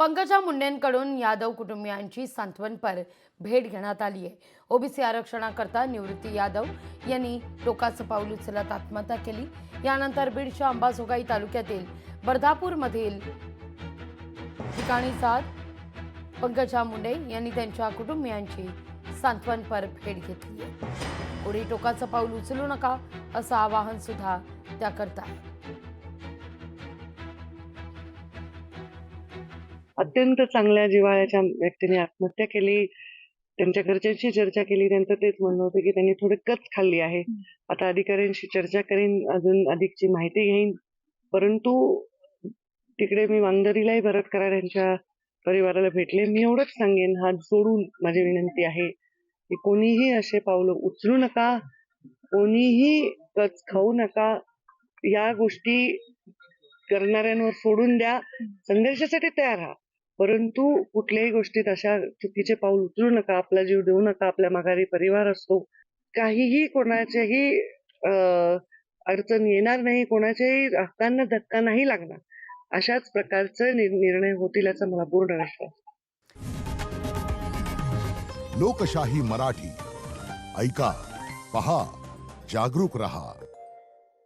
पंकजा मुंडेंकडून यादव कुटुंबियांची सांत्वनपर भेट घेण्यात आली आहे। ओबीसी आरक्षणाकरता निवृत्ती यादव यांनी टोकाचं पाऊल उचलत आत्महत्या केली। यानंतर बीडच्या अंबाजोगाई तालुक्यातील बर्धापूरमधील ठिकाणी जात पंकजा मुंडे यांनी त्यांच्या कुटुंबियांची सांत्वनपर भेट घेतली आहे। कोणी टोकाचं पाऊल उचलू नका असं आवाहन सुद्धा त्या करतात। अत्यंत चांगल्या जिव्हाळ्याच्या व्यक्तीने आत्महत्या केली। त्यांच्या घरच्यांशी चर्चा केली। त्यांचं तेच म्हणणं होतं की त्यांनी थोडी कच खाल्ली आहे। आता अधिकाऱ्यांशी चर्चा करीन, अजून अधिकची माहिती घेईन। परंतु तिकडे मी वांगदरीलाही भरत कराड यांच्या परिवाराला भेटले। मी एवढंच सांगेन, हात जोडून माझी विनंती आहे की कोणीही असे पावलं उचलू नका, कोणीही कच खाऊ नका। या गोष्टी करणाऱ्यांवर सोडून द्या, संघर्षासाठी तयार राहा, परंतु कुठल्याही गोष्टीत अशा चुकीचे पाऊल उचलू नका। आपला जीव देऊ नका, आपल्या माघारी परिवार असतो। काहीही कोणाच्याही अडचण येणार नाही, कोणाच्याही हक्कांना धक्का नाही लागणार। अशाच प्रकारचे निर्णय होतील याचा मला पूर्ण विश्वास। लोकशाही मराठी ऐका, पहा, जागरूक रहा।